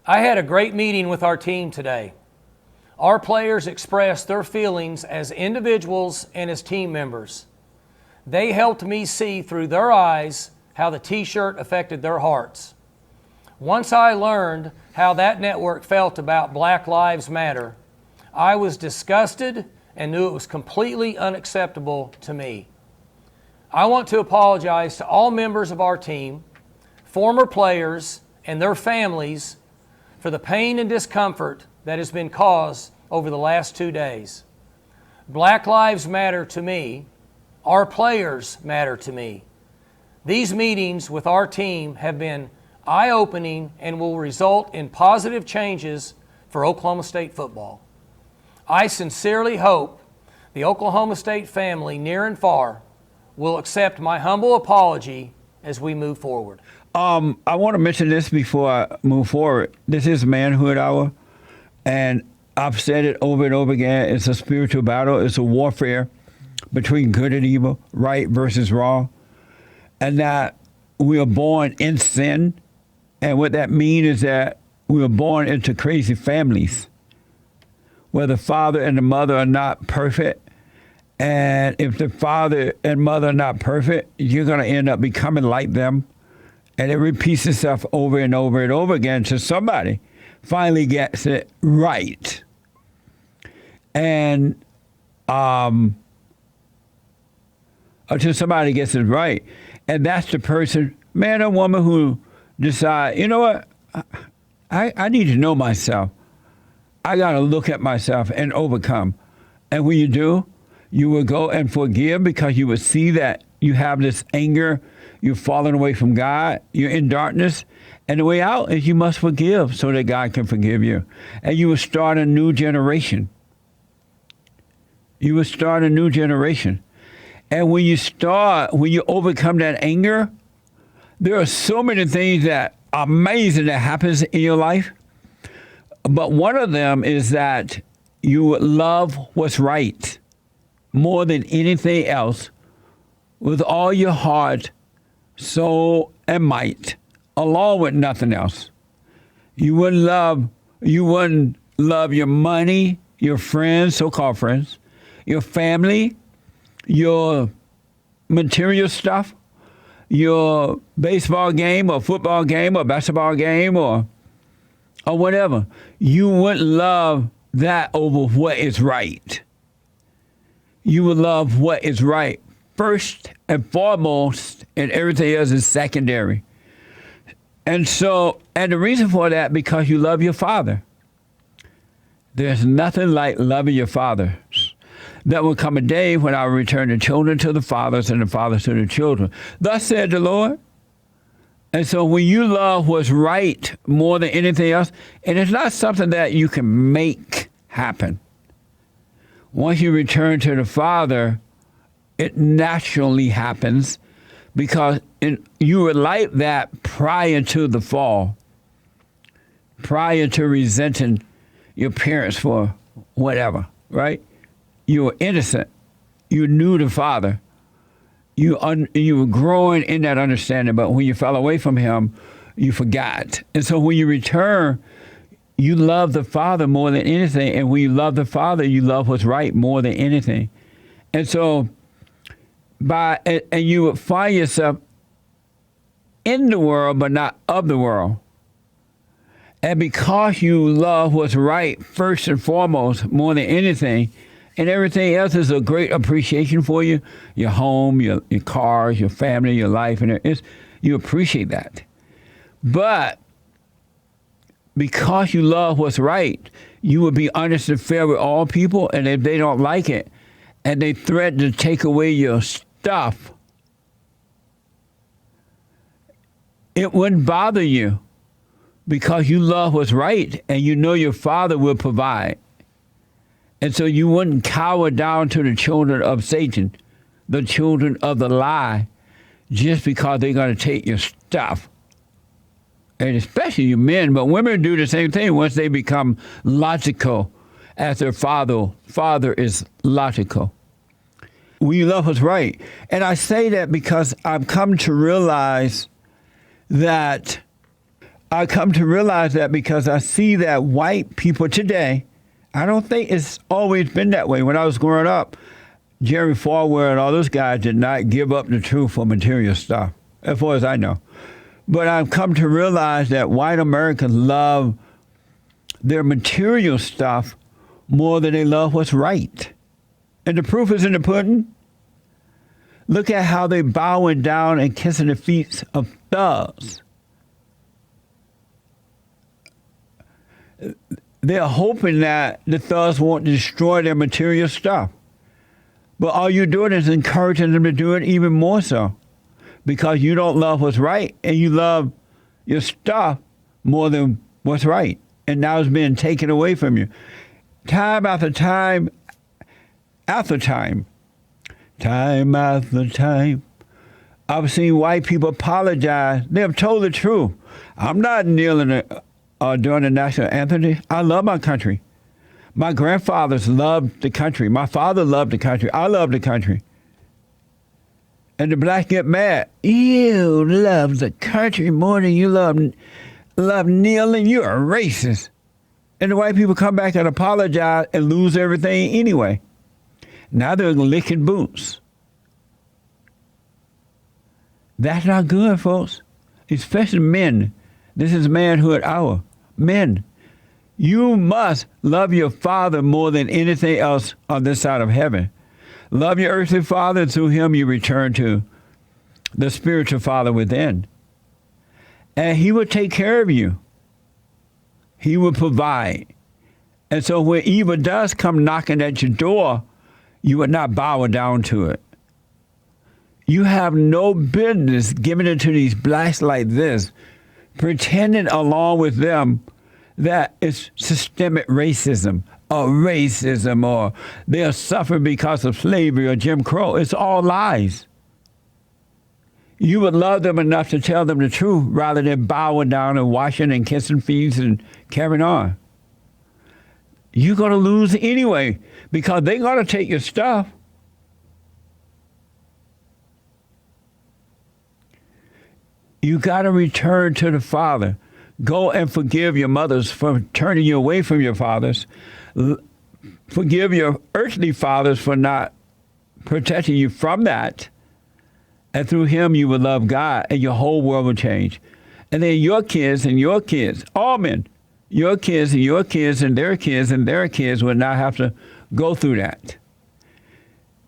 I had a great meeting with our team today. Our players expressed their feelings as individuals and as team members. They helped me see through their eyes how the t-shirt affected their hearts. Once I learned how that network felt about Black Lives Matter, I was disgusted and knew it was completely unacceptable to me. I want to apologize to all members of our team, former players, and their families for the pain and discomfort that has been caused over the last 2 days. Black Lives matter to me. Our players matter to me. These meetings with our team have been eye-opening and will result in positive changes for Oklahoma State football. I sincerely hope the Oklahoma State family, near and far, will accept my humble apology as we move forward. I want to mention this before I move forward. This is Manhood Hour, and I've said it over and over again. It's a spiritual battle. It's a warfare between good and evil, right versus wrong, and that we are born in sin. And what that means is that we were born into crazy families where the father and the mother are not perfect. And if the father and mother are not perfect, you're going to end up becoming like them. And it repeats itself over and over and over again until somebody finally gets it right. And until somebody gets it right. And that's the person, man or woman, who decide, you know what, I need to know myself. I got to look at myself and overcome. And when you do, you will go and forgive because you will see that you have this anger, you've fallen away from God, you're in darkness, and the way out is you must forgive so that God can forgive you. And you will start a new generation. You will start a new generation. And when you overcome that anger, there are so many things that are amazing that happens in your life. But one of them is that you love what's right more than anything else with all your heart, soul, and might, along with nothing else. You wouldn't love your money, your friends, so-called friends, your family, your material stuff, your baseball game or football game or basketball game or whatever. You wouldn't love that over what is right. You would love what is right first and foremost, and everything else is secondary. And the reason for that, because you love your father. There's nothing like loving your father. There will come a day when I will return the children to the fathers and the fathers to the children. Thus said the Lord. And so when you love what's right more than anything else, and it's not something that you can make happen. Once you return to the Father, it naturally happens because you were like that prior to the fall, prior to resenting your parents for whatever, right? You were innocent. You knew the Father. You were growing in that understanding, but when you fell away from him, you forgot. And so when you return, you love the Father more than anything. And when you love the Father, you love what's right more than anything. And so and you would find yourself in the world, but not of the world. And because you love what's right first and foremost more than anything, and everything else is a great appreciation for you, your home, your cars, your family, your life, and you appreciate that. But because you love what's right, you will be honest and fair with all people, and if they don't like it, and they threaten to take away your stuff, it wouldn't bother you because you love what's right, and you know your Father will provide. And so you wouldn't cower down to the children of Satan, the children of the lie, just because they're going to take your stuff. And especially you men, but women do the same thing once they become logical as their father is logical. We love what's right. And I say that because I've come to realize that I come to realize that because I see that white people today, I don't think it's always been that way. When I was growing up, Jerry Falwell and all those guys did not give up the truth for material stuff, as far as I know. But I've come to realize that white Americans love their material stuff more than they love what's right. And the proof is in the pudding. Look at how they bowing down and kissing the feet of thugs. They're hoping that the thugs won't destroy their material stuff. But all you're doing is encouraging them to do it even more so. Because you don't love what's right and you love your stuff more than what's right. And now it's being taken away from you. Time after time after time. Time after time. I've seen white people apologize. They have told the truth. I'm not kneeling during the national anthem. I love my country. My grandfathers loved the country. My father loved the country. I love the country. And the blacks get mad. You love the country more than you love kneeling. You're a racist. And the white people come back and apologize and lose everything anyway. Now they're licking boots. That's not good, folks. Especially men. This is manhood hour. Men, you must love your father more than anything else on this side of heaven. Love your earthly father, and through him you return to the spiritual father within. And he will take care of you. He will provide. And so when evil does come knocking at your door, you would not bow down to it. You have no business giving it to these blacks like this, pretending along with them that it's systemic racism or they're suffering because of slavery or Jim Crow. It's all lies. You would love them enough to tell them the truth rather than bowing down and washing and kissing feet and carrying on. You're going to lose anyway because they're going to take your stuff. You got to return to the Father. Go and forgive your mothers for turning you away from your fathers. Forgive your earthly fathers for not protecting you from that. And through him, you will love God, and your whole world will change. And then your kids and your kids, all men, your kids and your kids and their kids and their kids will not have to go through that.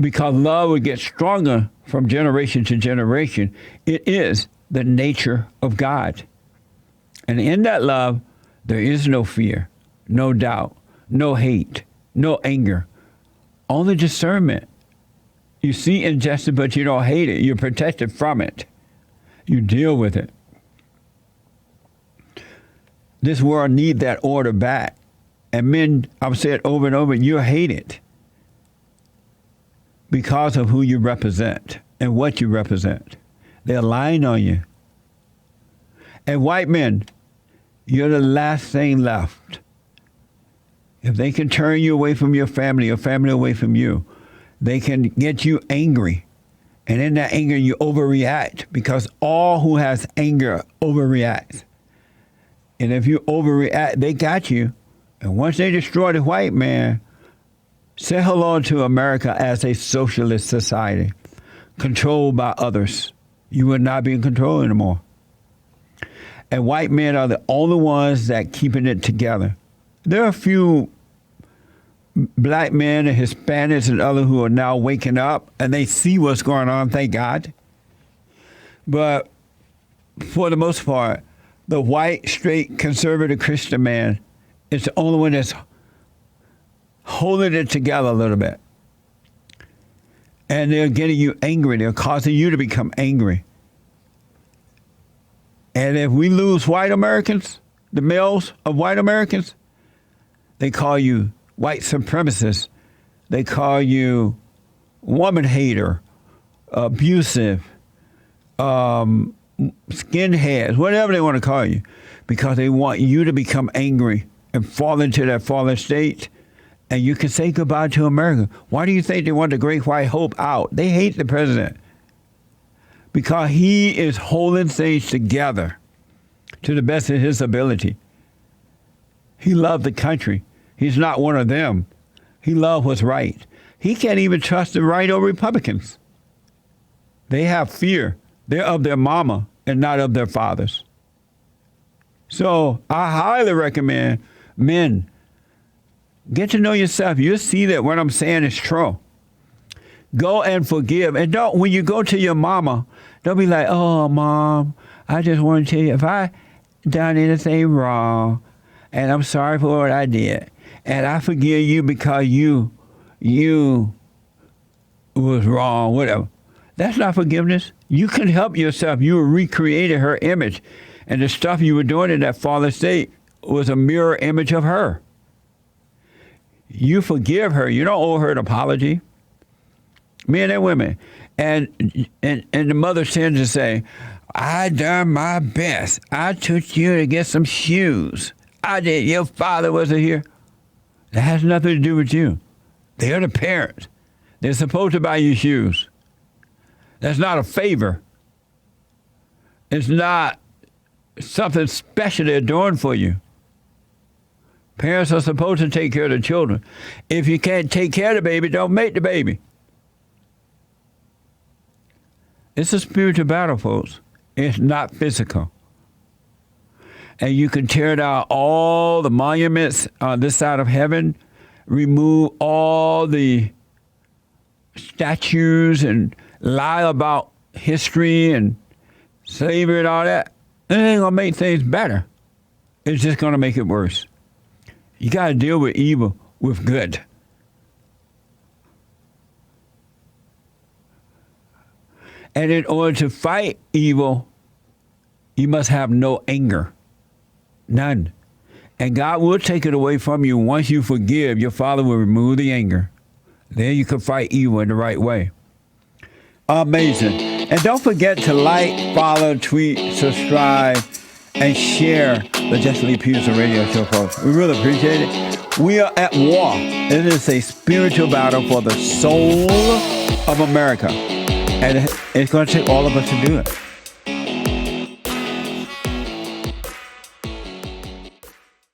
Because love will get stronger from generation to generation. It is the nature of God. And in that love, there is no fear, no doubt, no hate, no anger, only discernment. You see injustice, but you don't hate it. You're protected from it. You deal with it. This world needs that order back. And men, I've said over and over, you hate it because of who you represent and what you represent. They're lying on you. And white men, you're the last thing left. If they can turn you away from your family away from you, they can get you angry. And in that anger, you overreact because all who has anger overreacts. And if you overreact, they got you. And once they destroy the white man, say hello to America as a socialist society, controlled by others. You will not be in control anymore. And white men are the only ones that keeping it together. There are a few black men and Hispanics and others who are now waking up and they see what's going on, thank God. But for the most part, the white, straight, conservative Christian man is the only one that's holding it together a little bit. And they're getting you angry. They're causing you to become angry. And if we lose white Americans, the males of white Americans, they call you white supremacist. They call you woman hater, abusive, skinheads, whatever they want to call you, because they want you to become angry and fall into that fallen state. And you can say goodbye to America. Why do you think they want the Great White Hope out? They hate the president because he is holding things together to the best of his ability. He loved the country. He's not one of them. He loved what's right. He can't even trust the right or Republicans. They have fear. They're of their mama and not of their fathers. So I highly recommend men, get to know yourself. You'll see that what I'm saying is true. Go and forgive. And don't, when you go to your mama, don't be like, oh, Mom, I just want to tell you, if I done anything wrong, and I'm sorry for what I did, and I forgive you because you was wrong, whatever. That's not forgiveness. You can help yourself. You recreated her image. And the stuff you were doing in that fallen state was a mirror image of her. You forgive her. You don't owe her an apology. Men and women. And the mother tends to say, I done my best. I took you to get some shoes. I did. Your father wasn't here. That has nothing to do with you. They're the parents. They're supposed to buy you shoes. That's not a favor. It's not something special they're doing for you. Parents are supposed to take care of the children. If you can't take care of the baby, don't make the baby. It's a spiritual battle, folks. It's not physical. And you can tear down all the monuments on this side of heaven, remove all the statues and lie about history and slavery and all that. It ain't going to make things better. It's just going to make it worse. You got to deal with evil with good. And in order to fight evil, you must have no anger. None. And God will take it away from you. Once you forgive, your Father will remove the anger. Then you can fight evil in the right way. Amazing. And don't forget to like, follow, tweet, subscribe, and share the JLP Peterson radio show, folks. We really appreciate it. We are at war. It is a spiritual battle for the soul of America. And it's going to take all of us to do it.